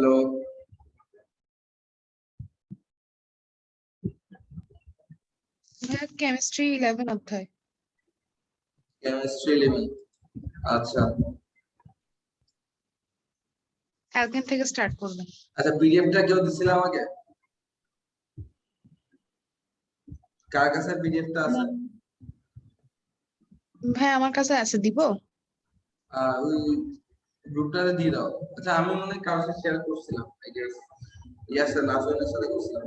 Hello, ভাইয়া chemistry 11 অধ্যায়। Chemistry 11। আচ্ছা অ্যালকেন থেকে স্টার্ট করবেন। আচ্ছা, পিডিএফটা কেউ দিছিল আমাকে? কার কাছে পিডিএফটা আছে? ভাই আমার কাছে আছে, দিব? ওই গ্রুপটাতে দিয়ে দাও। আচ্ছা, আমি মনে হয় কারোর সাথে শেয়ার করছিলাম, আই গেস। ইয়াসের নাফিনের সাথে করছিলাম।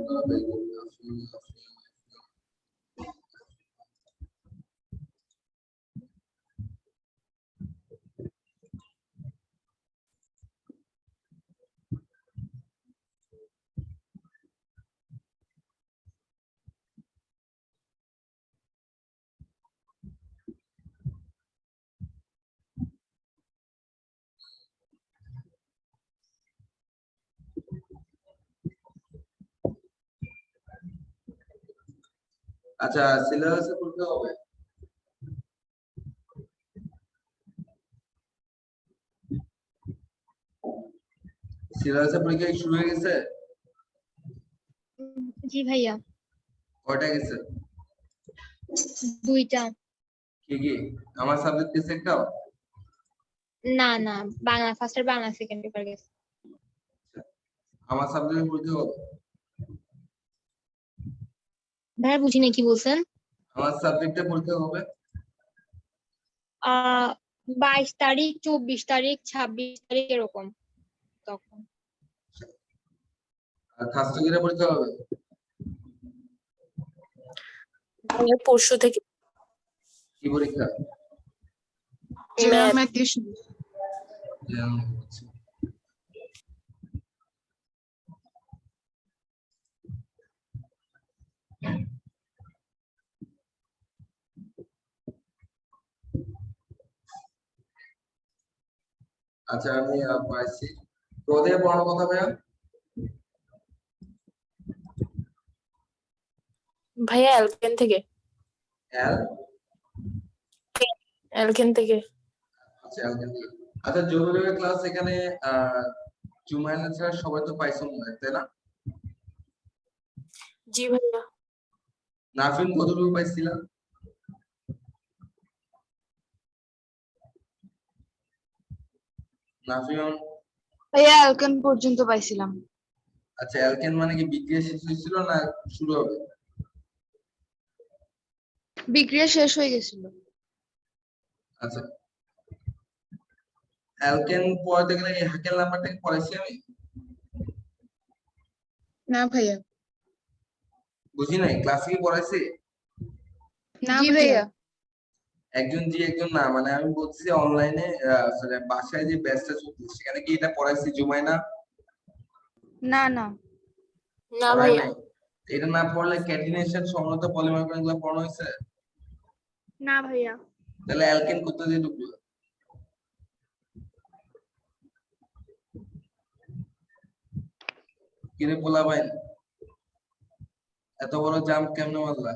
আচ্ছা, সিলেবাসে পড়তে হবে। সিলেবাসে পরীক্ষা কি শুরু হয়ে গেছে? জি ভাইয়া, কয়টা গেছে? 2টা। কি কি? আমার সাবজেক্ট গেছে একটাও? না না, বাংলা ফার্স্ট আর বাংলা সেকেন্ড পেপার গেছে। আমার সাবজেক্টে পরীক্ষা হবে। ভাইয়া বুঝি না কি বলছেন। আমার সাবজেক্টে পরীক্ষা হবে। 22 তারিখ, 24 তারিখ, 26 তারিখ এরকম তখন। আর ফার্স্ট ইয়ারে পরীক্ষা হবে। পরশু থেকে কি পরীক্ষা? জেনারেল ম্যাথ দিয়ে শুরু। আচ্ছা, আমি পাইছি। তোদের বড় কথা ভাইয়া। ভাইয়া অ্যালকেন থেকে। এল অ্যালকেন থেকে। আচ্ছা, এলকেন থেকে। আচ্ছা, জরুরি ক্লাস এখানে জুমাইনা ছাড়া সবাই তো পাইছো মনে হয়, তাই না? জি ভাইয়া। নাফিন কতটুকু পাইছিলাম? নাফিন। ভাইয়া অ্যালকেন পর্যন্ত পাইছিলাম। আচ্ছা, অ্যালকেন মানে কি বিক্রিয়া শেষ হয়েছিল না শুরু হবে? বিক্রিয়া শেষ হয়ে গেছিল। আচ্ছা, অ্যালকেন পড়াতে গেলে এই হাকেল নাম্বারটাকে পড়াইছি আমি? না ভাইয়া। বুঝি নাই, ক্লাসে কি পড়াইছি? না ভাইয়া। একজন জি একজন না, মানে আমি বলছি অনলাইনে বাসায় যে ব্যাচটা চলছে সেখানে কি এটা পড়াইছি জুমাইনা? না না না পড়াই ভাইয়া। নাই। এটা না পড়লে ক্যাটিনেশন, সমতা, পলিমার এগুলো পড়ানো হয়েছে? না ভাইয়া। তাহলে অ্যালকেন করতে দিয়ে ঢুকলো কিরে পোলা ভাই, এত বড় জাম্প কেমনে মারলা?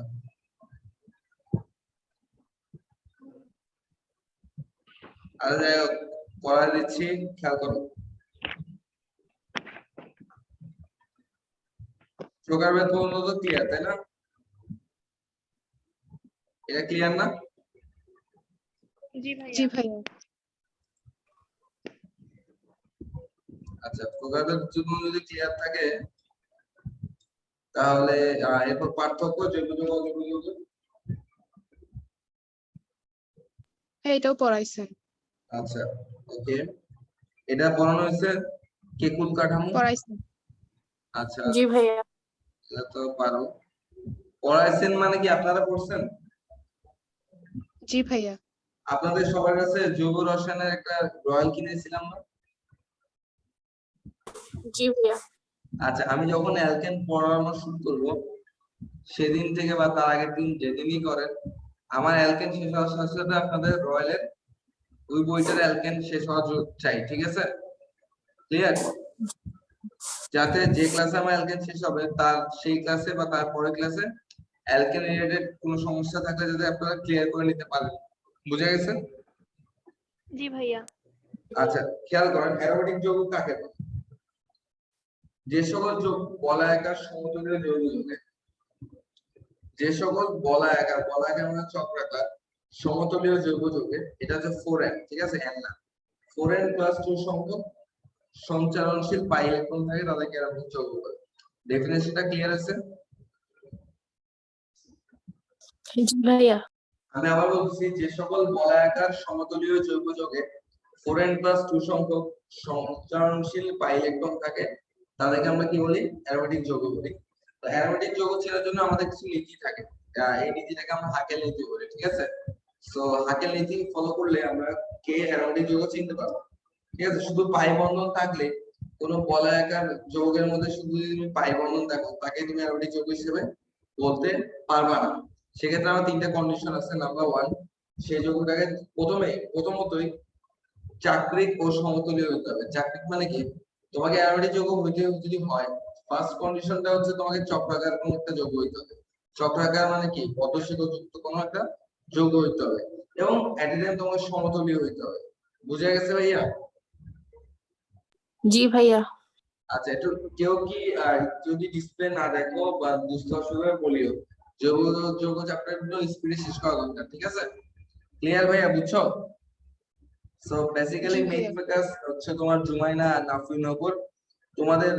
আর যাই হোক, পড়া দিচ্ছি, খেয়াল করো। প্রকারভেদ পর্যন্ত তো ক্লিয়ার, তাই না? এটা ক্লিয়ার না? জি জি ভাইয়া। ভাইয়া। আচ্ছা, প্রকারভেদ জন্য যদি ক্লিয়ার থাকে তাহলে এরপর পার্থক্য, জৈব যৌগ, অজৈব যৌগ। হ্যাঁ, এটাও পড়াইছেন। আচ্ছা, ওকে। এটা পড়ানো হয়েছে কেকুল কাঠামো। পড়াইছেন। আচ্ছা, জি ভাইয়া। এটা তো পারো। পড়াইছেন মানে কি আপনারা পড়ছেন? জি ভাইয়া। আপনাদের সবার কাছে জৈব রসায়নের একটা রয়্যাল কিনেছিলাম না? জি ভাইয়া। আচ্ছা, আমি যখন অ্যালকেন পড়ানো শুরু করব সেদিন থেকে বা তার আগের দিন যেদিনই করেন, আমার অ্যালকেন শেষ হওয়ার সাথে সাথে আপনাদের রয়্যালের ওই বইটার অ্যালকেন শেষ হওয়া চাই, ঠিক আছে? ক্লিয়ার? যাতে যে ক্লাসে আমার অ্যালকেন শেষ হবে তার সেই ক্লাসে বা তার পরের ক্লাসে অ্যালকেন রিলেটেড কোনো সমস্যা থাকলে যাতে আপনারা ক্লিয়ার করে নিতে পারেন। বুঝা গেছে? জি ভাইয়া। আচ্ছা, খেয়াল করেন অ্যারোমেটিক যৌগ কাকে বলে? যে সকল বলয়াকার সমতুল্য যৌগ যোগে, যে সকল বলয়াকার মানে চক্রাকার সমতুলীয় যৌগ যোগে, এটা হচ্ছে 4n, ঠিক আছে, n না, 4n + 2 সংখ্যক সঞ্চারণশীল পাই ইলেকট্রন থাকে, তাদেরকে অ্যারোমেটিক যৌগ বলে। ডেফিনেশনটা ক্লিয়ার আছে? জি ভাইয়া। আমি আবার বলছি, যে সকল বলয়াকার সমতুলীয় যৌগ যোগে 4n + 2 সংখ্যক সঞ্চারণশীল পাই ইলেকট্রন থাকে, তাদেরকে আমরা কি বলি? অ্যারোমেটিক যৌগ বলি। তো অ্যারোমেটিক যৌগ চেনার জন্য আমাদের কিছু নীতি থাকে, এই নীতিটাকে আমরা হাকেল নীতি বলি, ঠিক আছে। সো হাকেল নীতি ফলো করলে আমরা কে অ্যারোমেটিক যৌগ চিনতে পারবো, ঠিক আছে। শুধু পাই বন্ধন থাকলে, কোন বলয়াকার যৌগের মধ্যে শুধু যদি তুমি পাই বন্ধন দেখো, তাকে তুমি অ্যারোমেটিক যৌগ হিসেবে বলতে পারবা না। সেক্ষেত্রে আমার তিনটা কন্ডিশন আছে। নাম্বার 1, সেই যৌগটাকে প্রথমতই চাক্রিক ও সমতুলীয় হতে হবে। চাক্রিক মানে কি? তোমাকে অ্যারোমেটিক যৌগ হইতে যদি হয়, ফার্স্ট কন্ডিশনটা হচ্ছে তোমাকে চক্রাকার কোন একটা যৌগ হইতে হবে। চক্রাকার মানে কি? পদ্মশিখযুক্ত কোন একটা যৌগ হইতে হবে, এবং এট এ টাইম তোমাকে সমতুলীয় হইতে হবে। বুঝা গেছে ভাইয়া? জি ভাইয়া। আচ্ছা, একটু কেউ কি যদি ডিসপ্লে না দেখো বা বুঝতে অসুবিধা বলিও, যৌগ চ্যাপ্টারগুলো স্পিডে শেষ করা দরকার, ঠিক আছে? ক্লিয়ার ভাইয়া, বুঝছো? সো বেসিক্যালি জি মেইন ভাইয়া। ফোকাস হচ্ছে তোমার জুমাইনা, নাফিনের উপর। তোমাদের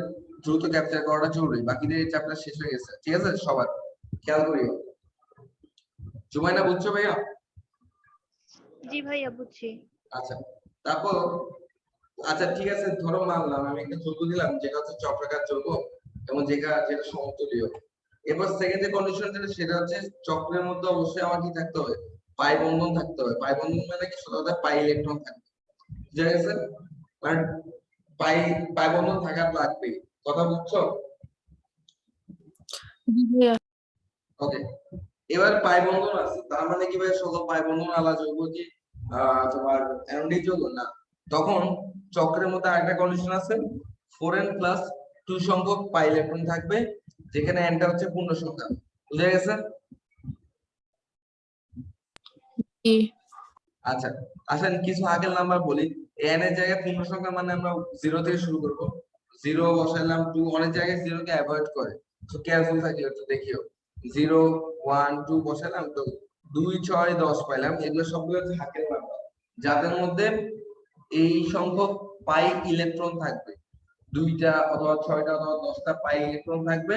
দ্রুত ক্যাপচার করাটা জরুরি, বাকিদের চ্যাপ্টার শেষ হয়ে গেছে, ঠিক আছে? সবার খেয়াল করিও। জুমাইনা, বুঝছো ভাইয়া? জি ভাইয়া বুঝছি। আচ্ছা, তারপর আচ্ছা ঠিক আছে, ধরো মানলাম আমি একটা যৌগ দিলাম যেটা হচ্ছে চক্রাকার যৌগ, এবং যেটা সমতুলীয়। এবার সেকেন্ড যে কন্ডিশন সেটা হচ্ছে চক্রের মধ্যে অবশ্যই আমার কি থাকতে হবে? পাই বন্ধন থাকতে হবে। পাই বন্ধন মানে কি? শুধু পাই ইলেকট্রন থাকবে, বুঝা গেছে? মানে পাই বন্ধন থাকা লাগবে, কথা বুঝছো? জি ভাইয়া। ওকে, এবার পাই বন্ধন আছে, তার মানে কি ভাই সকল পাই বন্ধন আলা যৌগ কি তোমার অ্যারোমেটিক যৌগ না? তখন চক্রের মধ্যে আরেকটা কন্ডিশন আছে, 4n + 2 সংখ্যক পাই ইলেকট্রন থাকবে, যেখানে n টা হচ্ছে পূর্ণ সংখ্যা। বুঝা গেছে? জি। আচ্ছা, আসেন কিছু আগের নাম্বার বলি। n এর জায়গায় পূর্ণ সংখ্যা মানে আমরা 0 থেকে শুরু করব। 0 বসাইলাম, 2, অনেক জায়গায় 0 কে অ্যাভয়েড করে, তো কেয়ারফুল থাকি, একটু দেখিও। 0 1 2 বসাইলাম, তো 2 6 10 পাইলাম। এগুলো সবগুলো হচ্ছে হাতের নাম্বার, যাদের মধ্যে এই সংখ্যক পাই ইলেকট্রন থাকবে, 2টা অথবা 6টা অথবা 10টা পাই ইলেকট্রন থাকবে,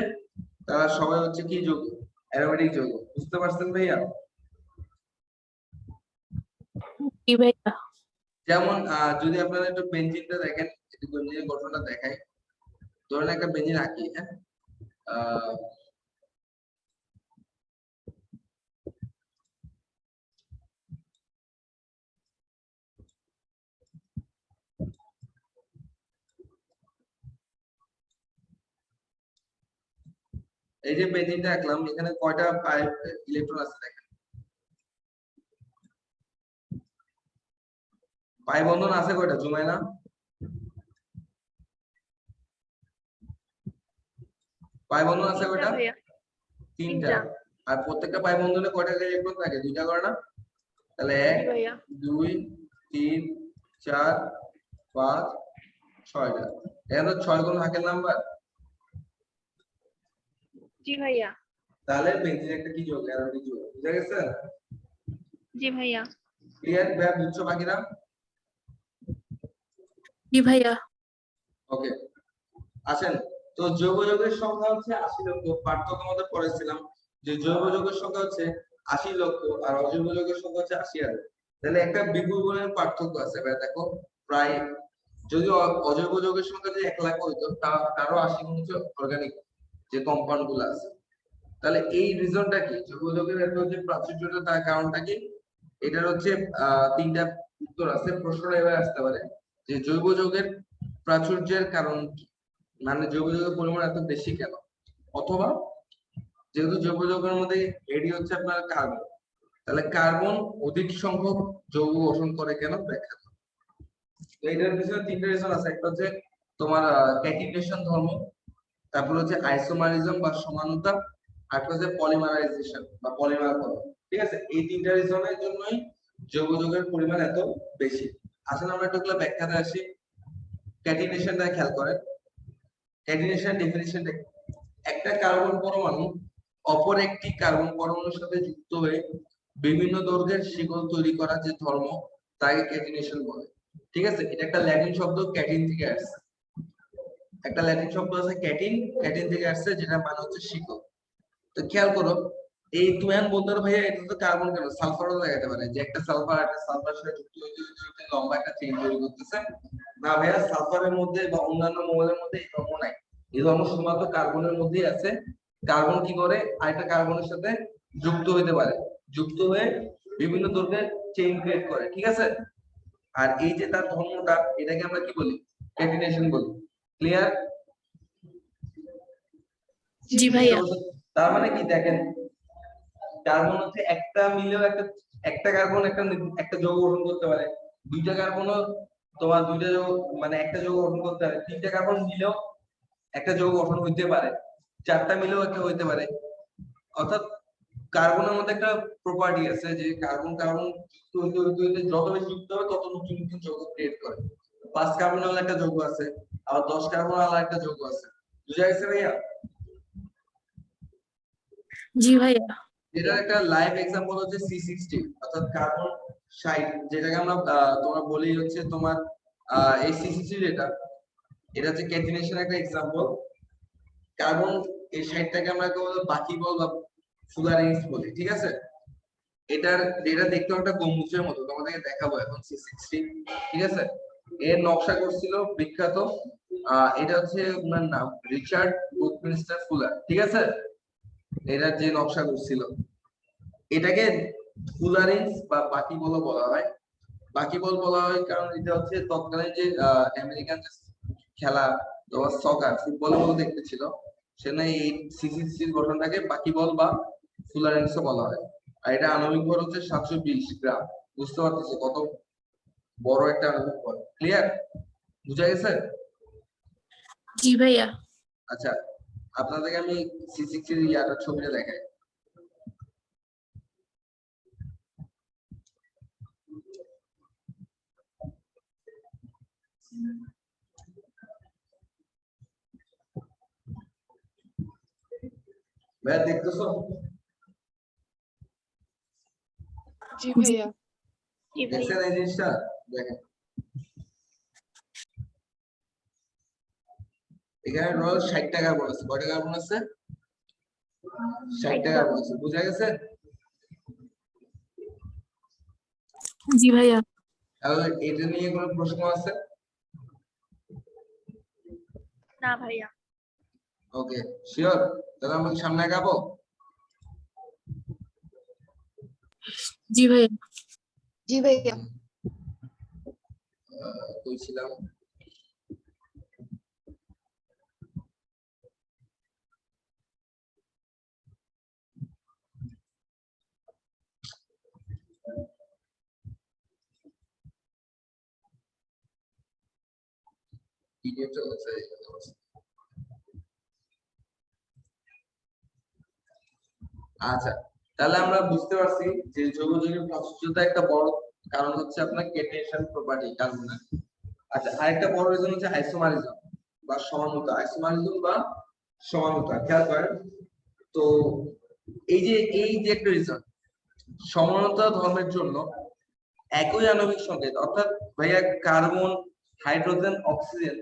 তারা সবাই হচ্ছে কি যৌগ? অ্যারোমেটিক যৌগ। বুঝতে পারছেন ভাইয়া? জি ভাইয়া। যেমন যদি আপনারা একটু বেনজিনটা দেখেন, একটু বেনজিনের গঠনটা দেখাই। ধরেন একটা বেনজিন আঁকি, হ্যাঁ, আহ, এই যে বেনজিনটা আঁকলাম, এখানে কয়টা পাই ইলেকট্রন আছে দেখেন? পাই বন্ধন আছে কয়টা জুমাইনা? পাই বন্ধন আছে কয়টা? ভাইয়া 3টা। আর প্রত্যেকটা পাই বন্ধনে কয়টা ইলেকট্রন থাকে? 2টা করে না? তাহলে 1 ভাইয়া 2 3 4 5 6টা। এটা তো 6 গুণ হাতের নাম্বার। জি ভাইয়া তাহলে বেনজিন একটা কি যোগ? অ্যারোমেটিক যোগ। বুঝা গেছে? জি ভাইয়া ক্লিয়ার ভাইয়া? বুঝছো বাকিরা? জি ভাইয়া। ওকে, আসেন। তো জৈব যৌগের সংখ্যা হচ্ছে 80 লক্ষ। পার্থক্য মধ্যে পড়েছিলাম যে জৈব যৌগের সংখ্যা হচ্ছে 80 লক্ষ আর অজৈব যৌগের সংখ্যা হচ্ছে 80,000। তাহলে একটা বিপুল গুণের পার্থক্য আছে ভাই, দেখো। প্রায় যদি অজৈব যৌগের সংখ্যা যদি 1 লাখ হইতো, তারও 80 গুণ হচ্ছে অর্গানিক যে কম্পাউন্ড গুলো আছে। তাহলে এই রিজনটা কি? জৈব যৌগের এত যে প্রাচুর্যটা, তার কারণটা কি? এটার হচ্ছে তিনটা উত্তর আছে। প্রশ্নটা এবার আসতে পারে যে জৈব যৌগের প্রাচুর্যের কারণ কি? মানে জৈব যৌগের পরিমাণ এত বেশি কেন? অথবা যেহেতু জৈব যৌগের মধ্যে এডি হচ্ছে আপনার কার্বন, তাহলে কার্বন অধিক সংখ্যক যৌগ গঠন করে কেন? ব্যাখ্যা করো। তো এটার পিছনে তিনটা রিজন আছে। একটা হচ্ছে তোমার ক্যাটিনেশন ধর্ম, তারপর হচ্ছে আইসোমারিজম বা সমানতা, আর একটা হচ্ছে পলিমারাইজেশন বা পলিমারকরণ। ঠিক আছে, এই তিনটা রিজনের জন্যই জৈব যৌগের পরিমাণ এত বেশি। আসলে আমরা একটু ব্যাখ্যাতে আসি। ক্যাটিনেশনটা খেয়াল করেন। ক্যাটিনেশন ডেফিনিশনটা একটা কার্বন পরমাণু অপর একটি কার্বন পরমাণুর সাথে যুক্ত হয়ে বিভিন্ন দৈর্ঘ্যের শিকল তৈরি করা যে ধর্ম তাকে ক্যাটিনেশন বলে। ঠিক আছে, এটা একটা ল্যাটিন শব্দ, ক্যাটিন থেকে আসছে। একটা ল্যাটিন শব্দ আছে ক্যাটিন, ক্যাটিন থেকে আসছে, যেটা মানে হচ্ছে শিকল। তো খেয়াল করো, এই তুমি এখন বলতে পারো ভাইয়া এটা তো কার্বন কেন, সালফারও লাগাতে পারে, যে একটা সালফার একটা সালফার সাথে যুক্ত হইতে লম্বা একটা চেইন তৈরি করতেছে। না ভাইয়া, সালফারের মধ্যে বা অন্যান্য মৌলের মধ্যে এই ধর্ম নাই, এই ধর্ম শুধুমাত্র কার্বনের মধ্যেই আছে। কার্বন কি করে, আরেকটা কার্বনের সাথে যুক্ত হইতে পারে, যুক্ত হয়ে বিভিন্ন দৈর্ঘ্যের চেইন ক্রিয়েট করে। ঠিক আছে, আর এই যে তার ধর্মটা, এটাকে আমরা কি বলি, ক্যাটিনেশন বলি। ক্লিয়ার? জি ভাইয়া। তার মানে কি দেখেন, কার্বন হচ্ছে একটা মিলেও একটা কার্বন একটা যৌগ গঠন করতে পারে, দুইটা কার্বনও তোমার দুইটা যৌগ মানে একটা যৌগ গঠন করতে পারে, তিনটা কার্বন মিলেও একটা যৌগ গঠন হইতে পারে, চারটা মিলেও একটা হইতে পারে। অর্থাৎ কার্বনের মধ্যে একটা প্রপার্টি আছে যে কার্বন কার্বন যুক্ত হইতে যত বেশি যুক্ত হবে তত নতুন নতুন যৌগ ক্রিয়েট করে। 5 কার্বন আলাদা একটা যৌগ আছে, আবার 10 কার্বন আলাদা একটা যৌগ আছে। বুঝা গেছে ভাইয়া? জি ভাইয়া। এটার একটা লাইভ এক্সাম্পল হচ্ছে C60, অর্থাৎ কার্বন 60, যেটাকে আমরা তোমরা বলি হচ্ছে তোমার এই C60 এটা হচ্ছে ক্যাটিনেশন একটা এক্সাম্পল। কার্বন এই 60টাকে আমরা বাকিবল বা ফুলারেন্স বলি। ঠিক আছে, এটা দেখতে একটা গম্বুজের মতো, তোমাদেরকে দেখাবো এখন C60। ঠিক আছে, এর নকশা করছিল বিখ্যাত, এটা হচ্ছে ওনার নাম রিচার্ড বুকমিনস্টার ফুলার। ঠিক আছে, এটা যে নকশা করছিল, এটাকে ফুলারেন্স বা বাকিবল বলা হয়। বাকিবল বলা হয় কারণ এটা হচ্ছে তৎকালীন যে আমেরিকান খেলা তোমার সকার, ফুটবলের মতো দেখতে ছিল, সেখানে এই C60 গঠনটাকে বাকিবল বা ফুলারেন্স বলা হয়। আর এটা আণবিক ভর হচ্ছে 720 গ্রাম। বুঝতে পারতেছো কত বড় একটা আণবিক ভর? ক্লিয়ার? বুঝা গেছে? জি ভাইয়া। আচ্ছা, আপনাদেরকে আমি C60 ইয়াটার ছবিটা দেখাই। ভাইয়া দেখতেছো? জি ভাইয়া। দেখছেন এই জিনিসটা? দেখেন, এখানে রোল 60 কার্বন আছে। কয়টা কার্বন আছে? 60 কার্বন আছে। বুঝা গেছে? জি ভাইয়া। তাহলে এটা নিয়ে কোনো প্রশ্ন আছে? না ভাইয়া। ওকে, শিওর? তাহলে আমরা সামনে আগাবো। জি ভাইয়া। জি ভাইয়া। কইছিলাম ভিডিও চলছে। আচ্ছা, তাহলে আমরা বুঝতে পারছি যে যৌগজনীন প্রাচুর্যতা একটা বড় কারণ হচ্ছে আপনার ক্যাটিনেশন প্রপার্টি কার্বনের। আচ্ছা, আরেকটা বড় রিজন হচ্ছে আইসোমারিজম বা সমানুতা। আইসোমারিজম বা সমানুতা, খেয়াল করেন তো, এই যে একটা রিজন, সমানুতা ধর্মের জন্য একই আণবিক সংকেত, অর্থাৎ ভাইয়া কার্বন হাইড্রোজেন অক্সিজেন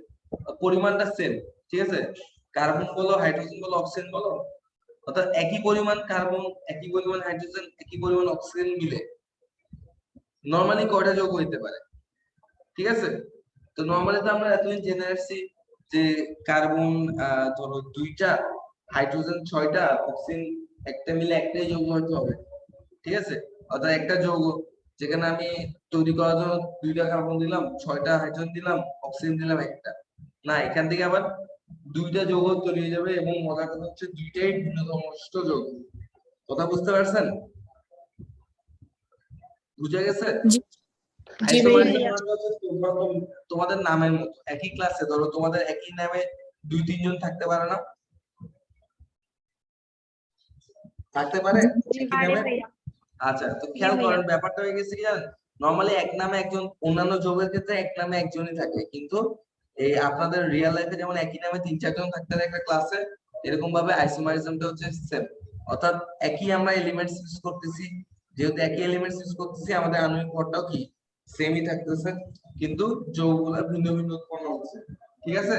পরিমাণটা সেম। ঠিক আছে, কার্বন বলো হাইড্রোজেন বলো অক্সিজেন বলো, অর্থাৎ একই পরিমাণ কার্বন একই পরিমাণ হাইড্রোজেন একই পরিমাণ অক্সিজেন মিলে নরমালি কয়টা যৌগ হইতে পারে? ঠিক আছে, তো নরমালি তো আমরা এতদিন জেনে আসছি যে কার্বন ধরো 2টা, হাইড্রোজেন 6টা, অক্সিজেন একটা মিলে একটাই যৌগ হতে হবে। ঠিক আছে, অর্থাৎ একটা যৌগ যেখানে আমি তৈরি করার জন্য 2টা কার্বন দিলাম, 6টা হাইড্রোজেন দিলাম, অক্সিজেন দিলাম একটা, না, এখান থেকে আবার 2টা যৌগ তৈরি হয়ে যাবে। এবং মজার কথা হচ্ছে 2টাই ভিন্নতম যৌগ। কথা বুঝতে পারছেন? বুঝে গেছে? জি আইসোমারিজম ভাইয়া। মানে হচ্ছে তোমাদের নামের মতো, একই ক্লাসে ধরো তোমাদের একই নামে 2-3 জন থাকতে পারে না? থাকতে পারে জি একই পারে নামে? ভাইয়া। আচ্ছা, তো খেয়াল ভাইয়া। করেন ব্যাপারটা হয়ে গেছে কি জানেন, নরমালি এক নামে একজন, অন্যান্য যৌগের ক্ষেত্রে এক নামে একজনই থাকে, কিন্তু এই আপনাদের রিয়েল লাইফে যেমন একই নামে 3-4 জন থাকতে পারে একটা ক্লাসে, এরকম ভাবে আইসোমারিজমটা হচ্ছে সেম। অর্থাৎ একই আমরা এলিমেন্টস ইউজ করতেছি, যেহেতু একই এলিমেন্টস ইউজ করতেছি আমাদের আণবিক ভরটাও কি সেমই থাকতেছে, কিন্তু যৌগগুলো ভিন্ন ভিন্ন উৎপন্ন হচ্ছে। ঠিক আছে,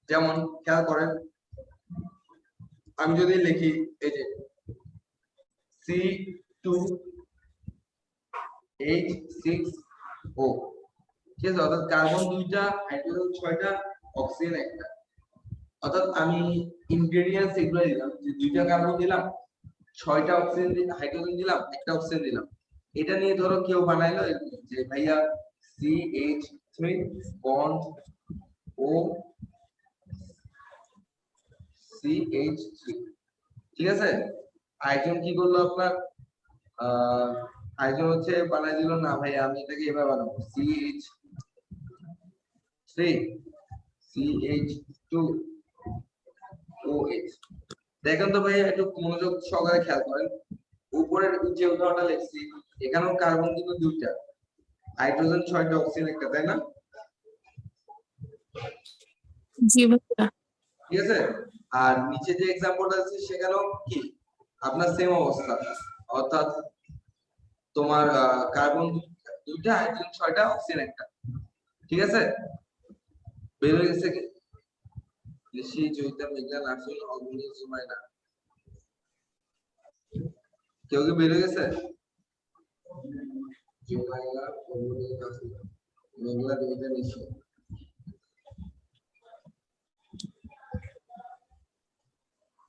যেমন খেয়াল করেন, আমি যদি লিখি এই যে C2H6O, ঠিক আছে, অর্থাৎ কার্বন 2টা, হাইড্রোজেন 6টা, অক্সিজেন 1টা। অর্থাৎ আমি ইনগ্রেডিয়েন্টস এগুলো দিলাম, যে 2টা কার্বন দিলাম, 6টা অক্সিজেন হাইড্রোজেন দিলাম, 1টা অক্সিজেন দিলাম। এটা নিয়ে ধরো কেউ বানাইলো এরকম যে ভাইয়া CH3 বন্ড O CH3, ঠিক আছে। আরেকজন কি করলো আপনার, আরেকজন হচ্ছে বানাই দিল, না ভাই আমি এটাকে এভাবে বানাবো CH3 CH2OH। দেখেন তো ভাই, একটু মনোযোগ সহকারে খেয়াল করেন, উপরের যে উদাহরণটা লিখছি এখানেও কার্বন কিন্তু 2টা, হাইড্রোজেন 6টা, অক্সিজেন 1টা, তাই না? জি ভাইয়া। ঠিক আছে। আর নিচে যে এক্সাম্পলটা আছে সেখানেও কি আপনার সেম অবস্থা, অর্থাৎ তোমার কার্বন 2টা, হাইড্রোজেন 6টা, অক্সিজেন 1টা। ঠিক আছে, বের হয়ে গেছে কি? ঋষি, জয়িতা, মেঘলা, নাসিন, অগ্নি, জুমাইনা, কেউ কি বের হয়ে গেছে? জুমাইনা, অগ্নি, নাসিন, মেঘলা, জয়িতা, নিশি।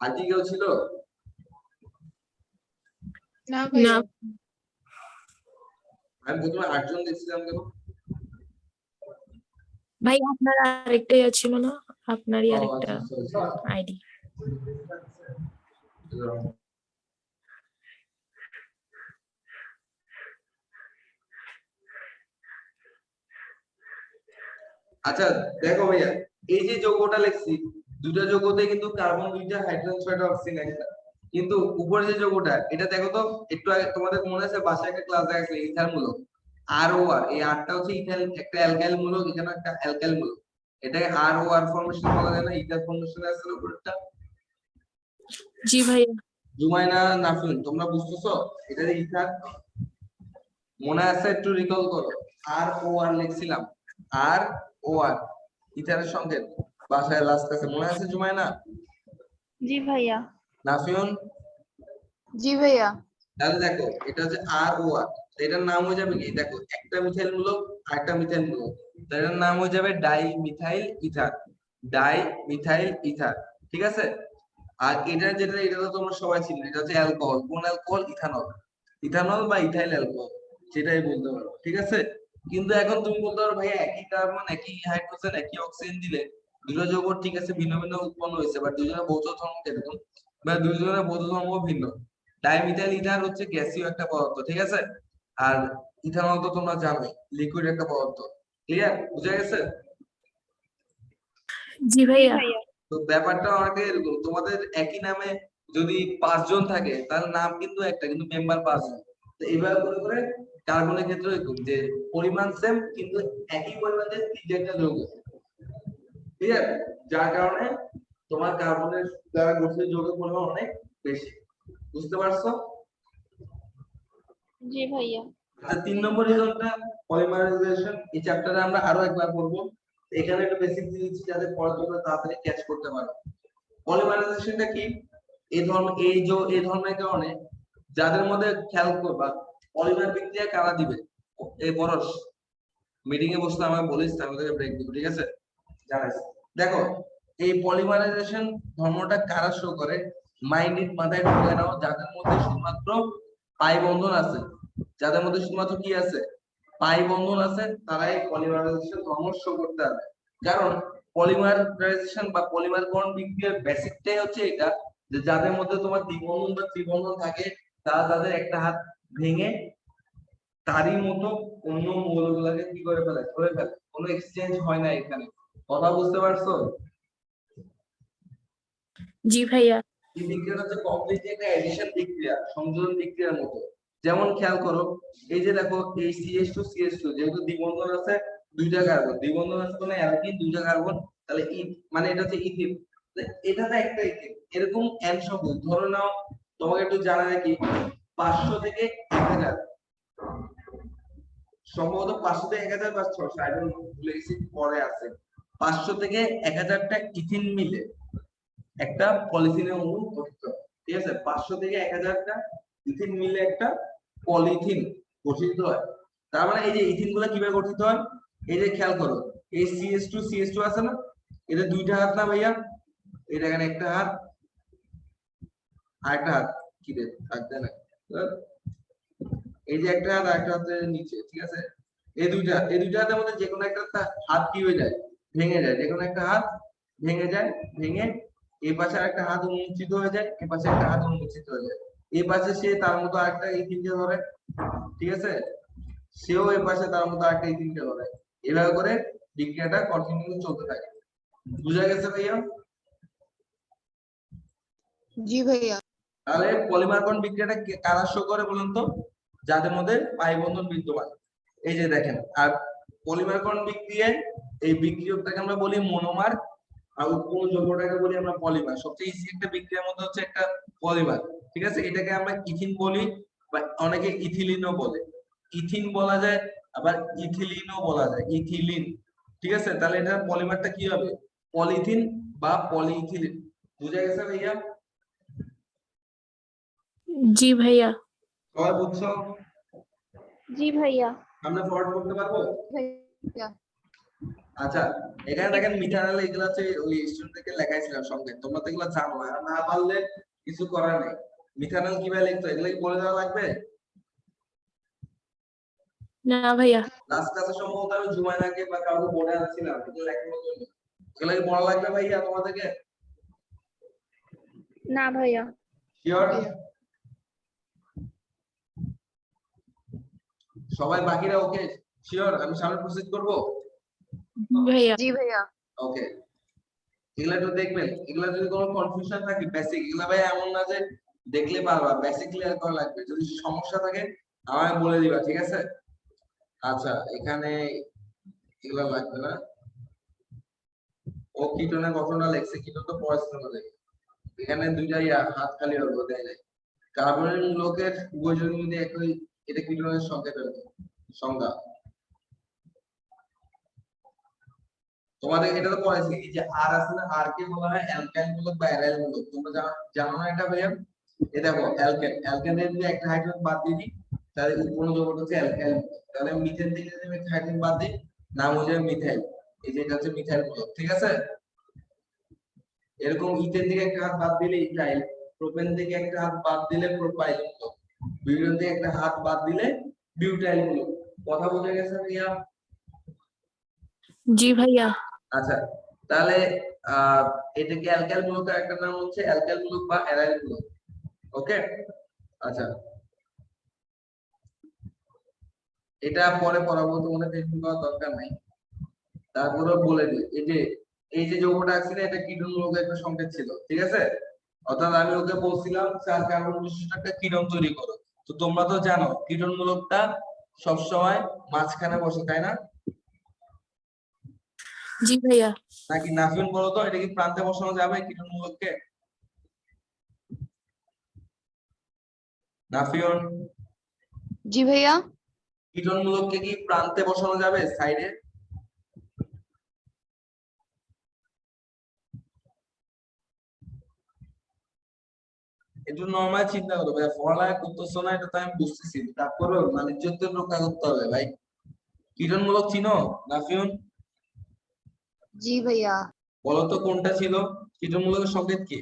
আর কি কেউ ছিল? না না ভাইয়া। আমি প্রথমে 8 জন দেখছিলাম কেন? ভাই আপনার আরেকটাই ছিল না, আপনারই ও আরেকটা আচ্ছা, sorry, আইডি। sorry। আচ্ছা দেখো ভাইয়া, এই যে যৌগটা লিখছি, দুটো যৌগতে কিন্তু কার্বন 2টা, হাইড্রোজেন 6টা, অক্সিজেন 1টা, কিন্তু উপরে যে যৌগটা এটা দেখো তো, একটু আগে তোমাদের মনে আছে বাসায় একটা ক্লাস দেখাইছিল ইথার মূলক, ROR, এই আরটা হচ্ছে ইথাইল, একটা অ্যালকাইল মূলক, এখানে একটা অ্যালকাইল মূলক, এটাকে ROR ফর্মেশন বলা যায় না? ইথার ফর্মেশন আছে উপরটা। জি ভাইয়া। জুমাইনা, নাফিন, তোমরা বুঝতেছো এটা যে ইথার? মনে আছে? একটু রিকল করো। ROR লিখছিলাম, ROR ইথারের সংকেত, বাসায় লাস্ট ক্লাসে মনে আছে জুমাইনা? জি ভাইয়া। নাফিউন? জি ভাইয়া। তাহলে দেখো এটা হচ্ছে ROR, এটার নাম হয়ে যাবে কি, দেখো একটা মিথাইল মূলক আর একটা মিথাইল মূলক, এটার নাম হয়ে যাবে die methyl ether, die methyl ether. ঠিক আছে। আর এটা যেটা, এটা তো তোমরা সবাই চিনো, এটা হচ্ছে অ্যালকোহল। কোন অ্যালকোহল? ইথানল, ইথানল বা ইথাইল অ্যালকোহল, সেটাই বলতে পারো। ঠিক আছে। কিন্তু এখন তুমি বলতে পারো ভাই একই কার্বন, একই হাইড্রোজেন, একই অক্সিজেন দিলে দুটো যৌগ ঠিক আছে ভিন্ন ভিন্ন উৎপন্ন হয়েছে, বাট দুজনের ভৌত ধর্ম কিরকম, বা দুজনের ভৌত ধর্ম ভিন্ন। ডাইমিথাইল ইথার হচ্ছে গ্যাসীয় একটা পদার্থ, ঠিক আছে। আর ইথানল তো তোমরা জানোই লিকুইড একটা পদার্থ। ক্লিয়ার? বুঝা গেছে? জি ভাইয়া। তো ব্যাপারটা অনেকটা এরকম, তোমাদের একই নামে যদি 5 জন থাকে তাহলে নাম কিন্তু একটা, কিন্তু মেম্বার 5 জন। তো এইভাবে করে করে কার্বনের ক্ষেত্রে এরকম যে পরিমাণ সেম কিন্তু একই পরিমাণে 3-4টা যৌগ, ক্লিয়ার? যার কারণে তোমার কার্বনের দ্বারা গঠিত যৌগের পরিমাণ অনেক বেশি। বুঝতে পারছো? জি ভাইয়া। আর 3 নম্বর রিজনটা পলিমারাইজেশন, এই চ্যাপ্টারে আমরা আরো একবার পড়ব। এখানে একটা বেসিক জিনিস যাতে পড়ার জন্য তাড়াতাড়ি ক্যাচ করতে পারো। পলিমারাইজেশনটা কি? এই ধর্মের কারণে যাদের মধ্যে খেয়াল করবা পলিমার বিক্রিয়া কারা দিবে, এই পরশ মিটিং এ বসতে আমাকে বলিস, আমি তোকে ব্রেক দিব, ঠিক আছে? জানাইস। দেখো এই পলিমারাইজেশন ধর্মটা কারা শো করে, মাইন্ডেড মাথায় ঢুকে নাও, যাদের মধ্যে শুধুমাত্র পাই বন্ধন আছে, যাদের মধ্যে শুধুমাত্র কি আছে, পাই বন্ধন আছে, তারাই পলিমারাইজেশন ধর্ম শো করতে হবে। কারণ পলিমারাইজেশন বা পলিমারকরণ বিক্রিয়ার বেসিকটাই হচ্ছে এটা, যে যাদের মধ্যে তোমার দ্বিবন্ধন বা ত্রিবন্ধন থাকে তারা তাদের একটা হাত ভেঙে তারই মতো অন্য মৌলগুলোকে কি করে ফেলে, ধরে ফেলে। কোনো এক্সচেঞ্জ হয় না এখানে। কথা বুঝতে পারছো? জি ভাইয়া। এই বিক্রিয়াটা হচ্ছে কমপ্লিটলি একটা এডিশন বিক্রিয়া, সংযোজন বিক্রিয়ার মতো। যেমন খেয়াল করো, এই যে দেখো এই CH2 CH2 যেহেতু দ্বিবন্ধন আছে, দুইটা কার্বন, দ্বিবন্ধন আছে মানে অ্যালকিন, দুইটা কার্বন, তাহলে মানে এটা হচ্ছে ইথিন, এটাতে একটা ইথিন, এরকম n সংখ্যক। ধরে নাও তোমাকে একটু জানা রাখি 500 থেকে 1000, সম্ভবত 500 থেকে 1000 বা 600, আই ডোন্ট নো, ভুলে গেছি, পরে আছে। 500 থেকে 1000টা ইথিন মিলে একটা পলিথিনের অণু গঠিত হয়, ঠিক আছে? 500 থেকে 1000টা ইথিন মিলে একটা পলিথিন গঠিত হয়। তার মানে এই যে ইথিন গুলা কিভাবে গঠিত হয়, এই যে খেয়াল করো, এই CH2 আছে না, এদের দুইটা হাত না ভাইয়া, এটা এখানে একটা হাত আর একটা হাত, কি রে থাকবে না, এই যে একটা হাত আর একটা হাতের নিচে, ঠিক আছে? এই দুইটা হাতের মধ্যে যে কোনো একটা হাত কি হয়ে যায়, ভেঙে যায়, যে কোনো একটা হাত ভেঙে যায়, ভেঙে এই পাশে একটা হাত উন্মোচিত হয়ে যায়, এই পাশে একটা হাত উন্মোচিত হয়ে যায়, এই পাশে সে তার মতো আরেকটা ইথিনকে ধরে, ঠিক আছে? সেও এই পাশে তার মতো আরেকটা ইথিনকে ধরে, এভাবে করে বিক্রিয়াটা কন্টিনিউ চলতে থাকে। বুঝা গেছে ভাইয়া? জি ভাইয়া। তাহলে পলিমার বন্ড বিক্রিয়াটা কারা শো করে বলুন তো? যাদের মধ্যে পাই বন্ধন বিদ্যমান। এই যে দেখেন, আর পলিমার বন্ড বিক্রিয়ায় এই বিক্রিয়কটাকে আমরা বলি মনোমার, আর উৎপন্ন যৌগটাকে বলি আমরা পলিমার। সবচেয়ে ইজি একটা বিক্রিয়ার মধ্যে হচ্ছে একটা পলিমার, ঠিক আছে? এটাকে আমরা ইথিন বলি, বা অনেকে ইথিলিনও বলে। ইথিন বলা যায়, আবার ইথিলিনও বলা যায়, ইথিলিন, ঠিক আছে? তাহলে এটা পলিমারটা কি হবে? পলিথিন বা পলিইথিলিন। বুঝা গেছে ভাইয়া? জি ভাইয়া। সবাই বুঝছো? জি ভাইয়া। আমরা ফরওয়ার্ড করতে পারবো? ভাইয়া। আচ্ছা, এখানে দেখেন মিথানল, এগুলো হচ্ছে ওই স্টুডেন্টদেরকে লেখাইছিলাম সঙ্গে, তোমরা তো এগুলো জানো, আর না পারলে কিছু করার নেই। মিথানল কিভাবে লিখতে হয় এগুলো কি বলে দেওয়া লাগবে? না ভাইয়া। লাস্ট ক্লাসে সম্ভবত আমি জুমাইনাকে বা কাউকে বলে আসছিলাম এগুলো লেখানোর জন্য, এগুলো কি পড়া লাগবে ভাইয়া তোমাদেরকে? না ভাইয়া। শিওর? সবাই বাকিরা ওকে? শিওর আমি সামনে প্রসিড করব? ভাইয়া। জি ভাইয়া। ওকে, এগুলা একটু দেখবেন, এগুলা যদি কোনো কনফিউশন থাকে বেসিক, এগুলা ভাই এমন না যে দেখলে পারবা, বেসিক ক্লিয়ার করা লাগবে। যদি সমস্যা থাকে আমায় বলে দিবা, ঠিক আছে? আচ্ছা, এখানে এগুলা লাগবে না। ও কিটোনের ঘটনা লেখছে, কিটোন তো পড়াশোনা লেখে, এখানে দুইটাই হাত খালি হবে, দেয় নাই। কার্বনের মূলকের উভয়জন যদি একই, এটা কিটোনের সংকেত সংজ্ঞা। তোমাদের এটা তো পড়াইছি, এই যে আর আছে না, আর কে বলা হয় অ্যালকাইল মূলক বা অ্যারাইল মূলক, তোমরা জানো না এটা ভাইয়া? এই দেখো অ্যালকেন, অ্যালকেনের যদি একটা হাইড্রোজেন বাদ দিয়ে দিই তাহলে উৎপন্ন যৌগটা হচ্ছে অ্যালকাইল। তাহলে মিথেন থেকে যদি একটা হাইড্রোজেন বাদ দিই, নাম হয়ে যাবে মিথাইল। এই যে এটা হচ্ছে মিথাইল মূলক, ঠিক আছে? এরকম ইথেন থেকে একটা হাত বাদ দিলে ইথাইল, প্রোপেন থেকে একটা হাত বাদ দিলে প্রোপাইল মূলক, বিউটেন থেকে একটা হাত বাদ দিলে বিউটাইল মূলক। কথা বোঝা গেছে ভাইয়া? জি ভাইয়া। আচ্ছা, তাহলে এটাকে অ্যালকাইল মূলকের একটা নাম হচ্ছে অ্যালকাইল মূলক বা অ্যারাইল মূলক। ওকে, আচ্ছা, এটা পরে পড়াবো, তোমাদের টেনশন করার দরকার নাই। তারপরে বলে দিই, এই যে যৌগটা আছে না, এটা কিটোন মূলকের একটা সংকেত ছিল, ঠিক আছে? অর্থাৎ আমি ওকে বলছিলাম 4 কার্বন বিশিষ্ট একটা কিটোন তৈরি করো। তো তোমরা তো জানো কিটোন মূলকটা সবসময় মাঝখানে বসে, তাই না? জি ভাইয়া। নাকি নাফিন বলো তো, এটা কি প্রান্তে বসানো যাবে কিটোন মূলককে? নাফিয়ন, জি ভাইয়া। কিটোন মূলককে কি প্রান্তে বসানো যাবে, সাইডে? একটু নরমাল চিন্তা করো ভাই, পড়ালেখা করতেছো না এটা তো আমি বুঝতেছি, তারপরেও মানে ইজ্জতের রক্ষা করতে হবে ভাই। কিটোন মূলক চিনো নাফিয়ন? জি ভাইয়া। বলো তো কোনটা ছিল? কিটোন মূলকের সংকেত কি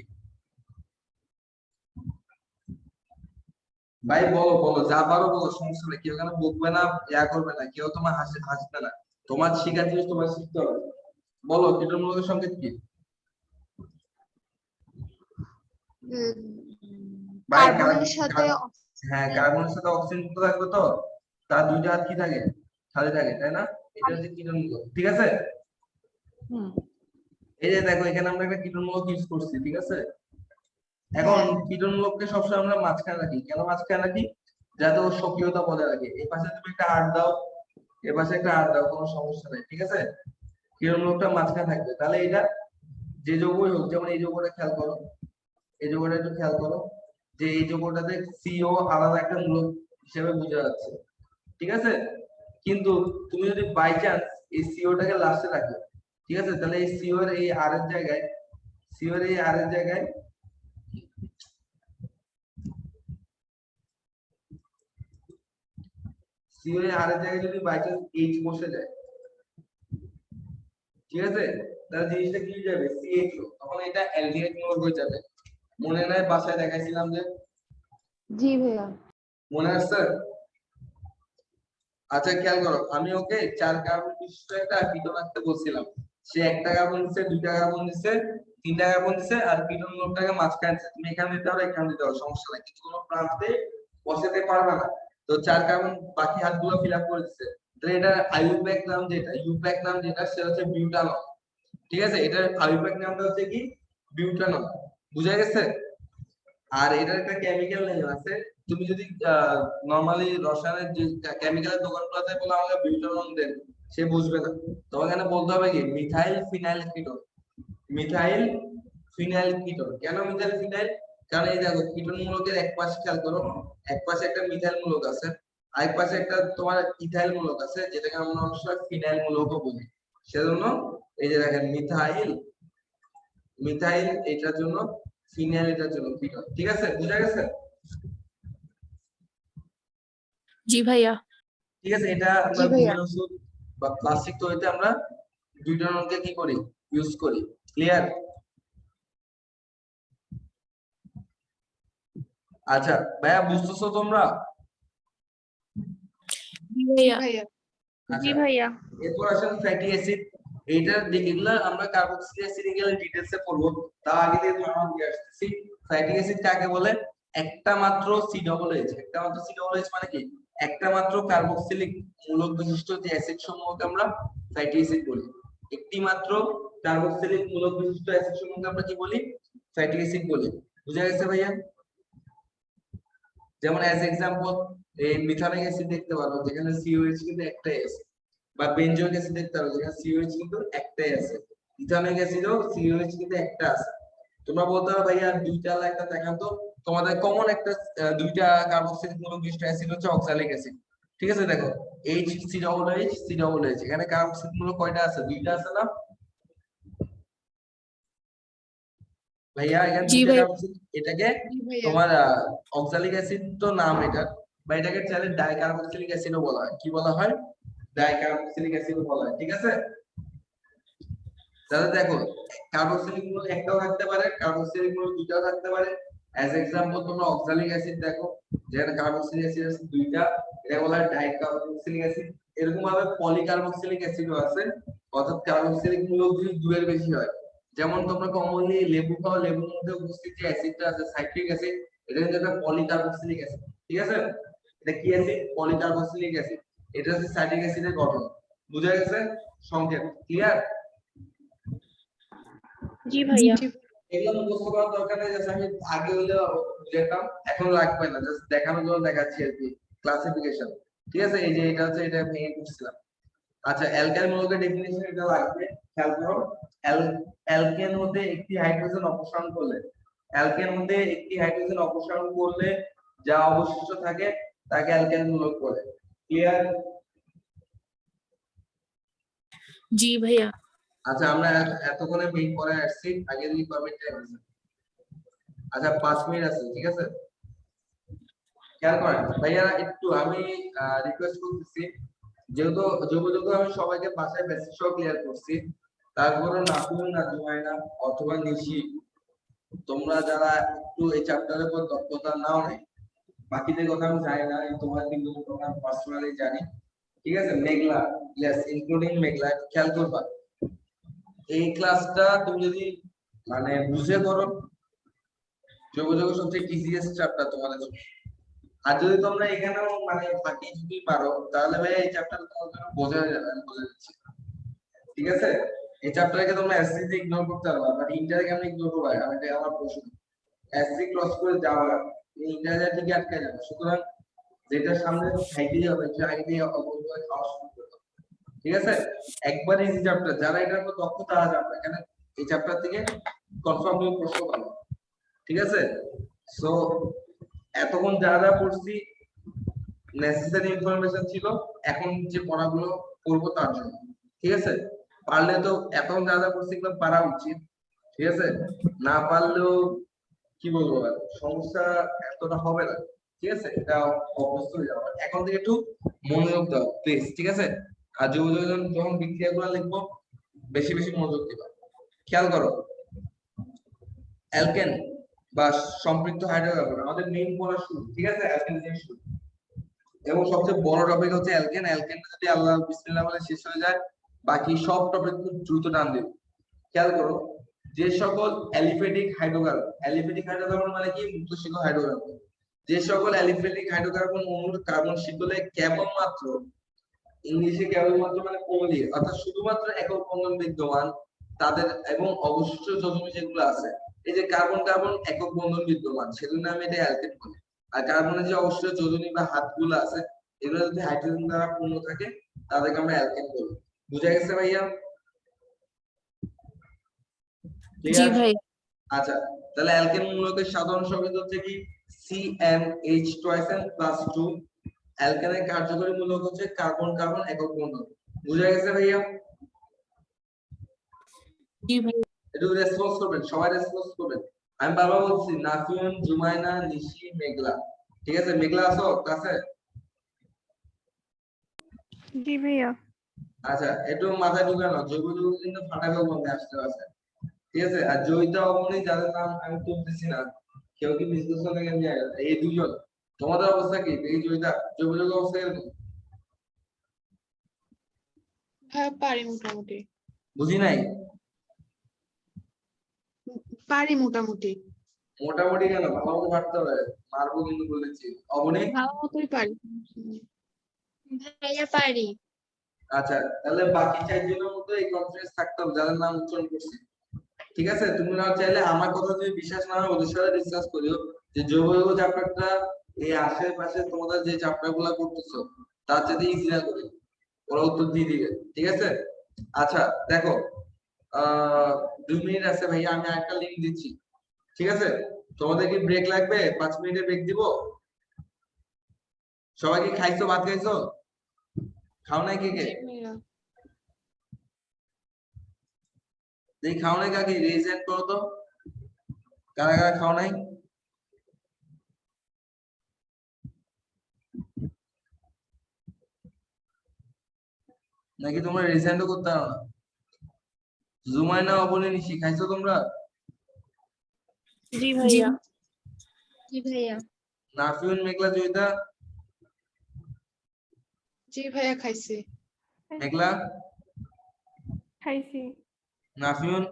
ভাই? বলো বলো, যা পারো বলো, সমস্যা নেই, কেউ কেন বকবে না, ইয়া করবে না, কেউ তোমার হাসবে না। তোমার শিখার জিনিস তোমার শিখতে হবে। বলো কিটোন মূলকের সংকেত কি ভাই? কার্বনের সাথে হ্যাঁ, কার্বনের সাথে অক্সিজেন যুক্ত থাকবে তো, তার দুইটা হাত কি থাকে, খালি থাকে, তাই না? এটা হচ্ছে কিটোন মূলক, ঠিক আছে? হুম। এই যে দেখো এখানে আমরা একটা কিটোন মূলক ইউজ করছি, ঠিক আছে? এখন কিটোন মূলককে সবসময় আমরা মাঝখানে রাখি, কেন মাঝখানে রাখি? যাতে ও সক্রিয়তা বজায় রাখে। এই পাশে তুমি একটা হাত দাও, এর পাশে একটা আর দাও, কোনো সমস্যা নেই, ঠিক আছে। কিরণ মূলকটা মাঝখানে থাকবে, তাহলে এটা যে যৌগই হোক, যেমন এই যৌগটা খেয়াল করো, এই যৌগটা একটু খেয়াল করো, যে এই যৌগটাতে সিও আলাদা একটা মূলক হিসেবে বোঝা যাচ্ছে, ঠিক আছে। কিন্তু তুমি যদি বাই চান্স এই সিওটাকে লাস্টে রাখো, ঠিক আছে, তাহলে এই সিও এর এই আর এর জায়গায়, সিও এর এই আর এর জায়গায় সিও এর আর এর জায়গায় যদি বাই চান্স এইচ বসে যায়, ঠিক আছে, তাহলে জিনিসটা কি হয়ে যাবে, সিএইচও, তখন এটা অ্যালডিহাইড মূলক হয়ে যাবে। মনে নাই বাসায় দেখাইছিলাম যে, जी भैया মনে আছে? আচ্ছা খেয়াল করো, আমি ওকে 4 কার্বন বিশিষ্ট একটা কিটোন রাখতে বলছিলাম, সে একটা কার্বন দিছে, দুইটা কার্বন দিছে, তিনটা কার্বন দিছে, আর কিটোন মূলকটাকে মাঝখানে দিছে। তুমি এখানে দিতে পারো, এখানে দিতে পারো, সমস্যা নাই, কিন্তু কোনো প্রান্তে বসাতে পারবে না। তো 4 কার্বন বাকি হাতগুলো ফিল আপ করে দিছে, তাহলে এটা আইইউপ্যাক নাম যেটা, ইউপ্যাক নাম যেটা, সেটা হচ্ছে বিউটানল, ঠিক আছে। এটার আইইউপ্যাক নামটা হচ্ছে কি, বিউটানল, বুঝা গেছে। আর এটার একটা কেমিক্যাল নেম আছে, তুমি যদি নরমালি রসায়নের যে কেমিক্যালের দোকানগুলোতে বলে আমাকে বিউটানল দেন, সে বুঝবে না। তোমাকে এখানে বলতে হবে কি, methyl phenyl ketone, methyl phenyl ketone. কেন মিথাইল ফিনাইল? কারণ এই দেখো কিটোন মূলকের এক পাশে খেয়াল করো, এক পাশে একটা মিথাইল মূলক আছে, আরেক পাশে একটা তোমার ইথাইল মূলক আছে, যেটাকে আমরা অনেক সময় ফিনাইল মূলকও বলি। সেজন্য এই যে দেখেন মিথাইল, মিথাইল এটার জন্য, ফিনাইল এটার জন্য কিটোন, ঠিক আছে, বুঝা গেছে। जी भैया ঠিক আছে, এটা আমরা জি ভাইয়া। ঘুমের ওষুধ বা প্লাস্টিক তৈরিতে আমরা বিউটানলকে কি করি, ইউজ করি। ক্লিয়ার? আচ্ছা ভাইয়া, বুঝতেছো তোমরা? जी भैया भैया জি আচ্ছা, ভাইয়া। এরপর আসেন ফ্যাটি অ্যাসিড। এইটার এগুলা আমরা কার্বক্সিলিক অ্যাসিড গেলে ডিটেইলসে পড়বো, তার আগে দিয়ে ধারণা দিয়ে আসতেছি। ফ্যাটি অ্যাসিড কাকে বলে? একটা মাত্র সি ডবল এইচ, একটা মাত্র সি ডবল এইচ মানে কি, একটা মাত্র কার্বক্সিলিক মূলক বিশিষ্ট যে অ্যাসিড সমূহকে আমরা ফ্যাটি অ্যাসিড বলি। একটি মাত্র কার্বক্সিলিক মূলক বিশিষ্ট অ্যাসিড সমূহকে আমরা কি বলি, ফ্যাটি অ্যাসিড বলি। বুঝা গেছে ভাইয়া? যেমন অ্যাজ এক্সাম্পল এই মিথানিক অ্যাসিড দেখতে পারো, যেখানে সিওএইচ কিন্তু একটাই আছে, বা বেনজোইক অ্যাসিড দেখতে পারো, যেখানে সিওএইচ কিন্তু একটাই আছে। ইথানিক অ্যাসিডও সিওএইচ কিন্তু একটা আছে। তোমরা বলতে পারো ভাইয়া দুইটা আলাদা একটা দেখান তো, তোমাদের কমন একটা দুইটা কার্বক্সিলিক মূলক বিশিষ্ট অ্যাসিড হচ্ছে অক্সালিক অ্যাসিড, ঠিক আছে। দেখো H C double H C double H, এখানে কার্বক্সিলিক মূলক কয়টা আছে, দুইটা আছে না ভাইয়া? এখানে জি দুইটা ভাইয়া। কার্বক্সিলিক, এটাকে जी भैया তোমার অক্সালিক অ্যাসিড তো নাম এটা, বা এটাকে চাইলে ডাইকার্বক্সিলিক অ্যাসিডও বলা হয়। কি বলা হয়? ডাইকার্বক্সিলিক অ্যাসিডও বলা হয়, ঠিক আছে। তাহলে দেখো কার্বক্সিলিক মূলক একটাও থাকতে পারে, কার্বক্সিলিক মূলক দুইটাও থাকতে পারে। অ্যাজ এক্সাম্পল তোমরা অক্সালিক অ্যাসিড দেখো, যেখানে কার্বক্সিলিক অ্যাসিড আছে দুইটা, এটা বলা হয় ডাইকার্বক্সিলিক অ্যাসিড। এরকম ভাবে পলিকার্বক্সিলিক অ্যাসিডও আছে, অর্থাৎ কার্বক্সিলিক মূলক যদি দুইয়ের বেশি হয়। যেমন তোমরা কমনলি লেবু খাও, লেবুর মধ্যে উপস্থিত যে অ্যাসিডটা আছে সাইট্রিক অ্যাসিড, এটা কিন্তু একটা পলিকার্বক্সিলিক অ্যাসিড, ঠিক আছে। এটা কি অ্যাসিড? পলিকার্বক্সিলিক অ্যাসিড। এটা হচ্ছে সাইট্রিক অ্যাসিডের গঠন। বুঝা গেছে? সংক্ষেপ ক্লিয়ার? জি ভাইয়া। এগুলো মুখস্থ করার দরকার নেই, জাস্ট আমি আগে হইলেও যেতাম, এখন লাগবে না, জাস্ট দেখানোর জন্য দেখাচ্ছি আর কি। ক্লাসিফিকেশন, ঠিক আছে, এই যে এটা হচ্ছে, এটা ভেঙে করছিলাম। আচ্ছা, অ্যালকাইল মূলকের ডেফিনিশন এটা লাগবে, খেয়াল করো। অ্যালকেন মধ্যে একটি হাইড্রোজেন অপসারণ করলে, অ্যালকেন মধ্যে একটি হাইড্রোজেন অপসারণ করলে যা অবশিষ্ট থাকে তাকে অ্যালকাইল মূলক বলে। ক্লিয়ার? जी भैया আচ্ছা, আমরা এতক্ষণে মেইন পরে আসছি, আগে রিকোয়ারমেন্ট টাইম আছে। আচ্ছা 5 মিনিট আছে, ঠিক আছে। খেয়াল করেন ভাইয়া, একটু আমি রিকোয়েস্ট করতেছি, যেহেতু যোগাযোগ আমি সবাইকে বাসায় বেসিক সহ ক্লিয়ার করছি, তারপরে নাকুল না জুমাইনা অথবা নিশি, তোমরা যারা একটু এই চ্যাপ্টারের উপর দক্ষতা নাও নাই, বাকিদের কথা আমি জানি না, তোমার কিন্তু তোমরা পার্সোনালি জানি, ঠিক আছে। মেঘলা, ইয়েস ইনক্লুডিং মেঘলা, খেয়াল করবা এই ক্লাসটা তুমি যদি মানে বুঝে করো, যোগাযোগ সবচেয়ে ইজিয়েস্ট চ্যাপ্টার তোমাদের জন্য। আর যদি তোমরা এখানেও মানে বাকি যদি পারো, তাহলে ভাই এই চ্যাপ্টার তোমার জন্য বোঝা যাবে, আমি বলে দিচ্ছি, ঠিক আছে। এই চ্যাপ্টারকে তোমরা এসসি তে ইগনোর করতে পারবা, বাট ইন্টারে কেমন ইগনোর করবা, আমি এটা আমার প্রশ্ন। এসসি ক্রস করে যাওয়া, ইন্টারে ঠিকই আটকে যাবে। সুতরাং যেটা সামনে খাইতেই হবে, সেটা আগে দিয়ে অবশ্যই খাওয়া শুরু করতে হবে। ঠিক আছে, একবার ইজি চ্যাপ্টার, যারা এটার উপর দক্ষ তারা জানবে, এখানে এই চ্যাপ্টার থেকে কনফার্ম প্রশ্ন পাবো। ঠিক আছে, সো এতক্ষণ যা যা পড়ছি নেসেসারি ইনফরমেশন ছিল, এখন যে পড়াগুলো করবো তার জন্য। ঠিক আছে, পারলে তো এতক্ষণ যা যা পড়ছি এগুলো পারা উচিত। ঠিক আছে, না পারলেও কি বলবো আর, সমস্যা এতটা হবে না। ঠিক আছে, এটা অভ্যস্ত হয়ে যাবে। এখন থেকে একটু মনোযোগ দাও প্লিজ। ঠিক আছে, আর যখন বিক্রিয়াগুলো লিখবো বেশি বেশি মনোযোগ দিবা। খেয়াল করো, অ্যালকেন বা সম্পৃক্ত হাইড্রোকার্বন আমাদের মেইন পড়া শুরু। ঠিক আছে, অ্যালকেন দিয়ে শুরু, এবং সবচেয়ে বড় টপিক হচ্ছে অ্যালকেন। অ্যালকেন যদি আল্লাহ বিসমিল্লাহ বলে শেষ হয়ে যায়, বাকি সব টপিক খুব দ্রুত টান দেবে। খেয়াল করো, যে সকল অ্যালিফেটিক হাইড্রোকার্বন মানে কি, মুক্ত শিকল হাইড্রোকার্বন, যে সকল অ্যালিফেটিক হাইড্রোকার্বন অণুর কার্বন শিকলে কেবলমাত্র, ইংলিশে কেবলমাত্র মানে only, অর্থাৎ শুধুমাত্র একক বন্ধন বিদ্যমান তাদের, এবং অবশিষ্ট যৌগিক যেগুলো আছে, এই যে কার্বন কার্বন একক বন্ধন বিদ্যমান, সেজন্য আমি এটা অ্যালকেন বলি। আর কার্বনের যে অবশিষ্ট যৌগিক বা হাতগুলো আছে, এগুলো যদি হাইড্রোজেন দ্বারা পূর্ণ থাকে তাদেরকে আমরা অ্যালকেন বলি। বুঝা গেছে ভাইয়া? জি ভাইয়া। আচ্ছা, তাহলে অ্যালকেন মূলকের সাধারণ সংকেত হচ্ছে কি CnH twice n plus 2। অ্যালকেনের কার্যকরী মূলক হচ্ছে কার্বন কার্বন একক বন্ধন। বুঝা গেছে ভাইয়া? জি ভাইয়া। একটু রেসপন্স করবেন, সবাই রেসপন্স করবেন। আমি বারবার বলছি, নাফিউন, জুমাইনা, নিশি, মেঘলা। ঠিক আছে, মেঘলা আছো কাছে? জি ভাইয়া। আচ্ছা, একটু মাথায় ঢুকানো, জৈব যৌগ কিন্তু ফাটাকেও বন্ধে আসতে আছে। ঠিক আছে, আর জয়িতা অবনী যাদের নাম আমি তুলতেছি না, কেউ কি বিশ্লেষণে গেছে, এই দুজন, তোমাদের অবস্থা কি? এই জয়িতা জৈব যৌগ অবস্থা কিরকম? হ্যাঁ পারি মোটামুটি। বুঝি নাই। পারি মোটামুটি। মোটামুটি কেন, ভালো মতো পারতে হবে, মারবো কিন্তু বলেছি। অবনী? ভালো মতোই পারি। ভাইয়া পারি। আচ্ছা, তাহলে বাকি চারজনের মধ্যে এই কনফারেন্স থাকতাম যাদের নাম উচ্চারণ করছি। ঠিক আছে, তুমি না চাইলে আমার কথা যদি বিশ্বাস না হয় ওদের সাথে ডিসকাস করিও, যে জৈব যৌগ চ্যাপ্টারটা এই আশেপাশে তোমাদের যে চ্যাপ্টার গুলা করতেছো তার সাথে ইজি না করি, ওরা উত্তর দিয়ে দিবে। ঠিক আছে, আচ্ছা দেখো, 2 মিনিট আছে ভাইয়া, আমি একটা লিংক দিচ্ছি। ঠিক আছে, তোমাদের কি ব্রেক লাগবে? 5 মিনিটের ব্রেক দিব। সবাই কি খাইছো, ভাত খাইছো? খাও নাই কে কে? জি ভাইয়া। এই খাও নাই কাকি রেজ হ্যান্ড করো তো, কারা কারা খাও নাই? নাকি তোমরা রেজ হ্যান্ডও করতে পারো না? জুমাইনা, অবনী, নিশি খাইছো তোমরা? জি ভাইয়া। জি ভাইয়া। নাফিউন, মেঘলা, জয়িতা? জি ভাইয়া খাইছি। মেঘলা, খাইছি। নাফিউন?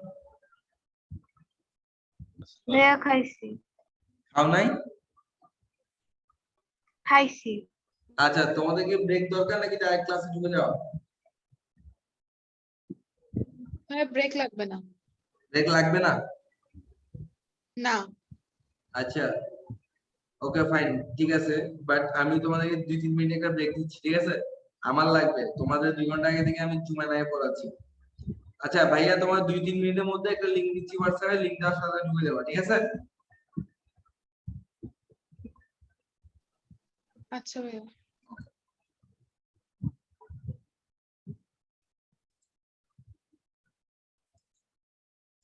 ভাইয়া খাইছি। খাও নাই? খাইছি। আচ্ছা, তোমাদের কি ব্রেক দরকার নাকি ডাইরেক্ট ক্লাসে ঢুকে যাও? হ্যাঁ ব্রেক লাগবে না। ব্রেক লাগবে না? না। আচ্ছা, ওকে ফাইন, ঠিক আছে, বাট আমি তোমাদেরকে 2-3 মিনিট একটা ব্রেক দিচ্ছি। ঠিক আছে, আমার লাগবে, তোমাদের 2 ঘন্টা আগে থেকে আমি জুমাইনায় পড়াচ্ছি। আচ্ছা ভাইয়া, তোমার 2-3 মিনিটের মধ্যে একটা লিংক দিচ্ছি হোয়াটসঅ্যাপে, লিংকটার সাথে ঢুকে যাবা। ঠিক আছে? আচ্ছা ভাইয়া।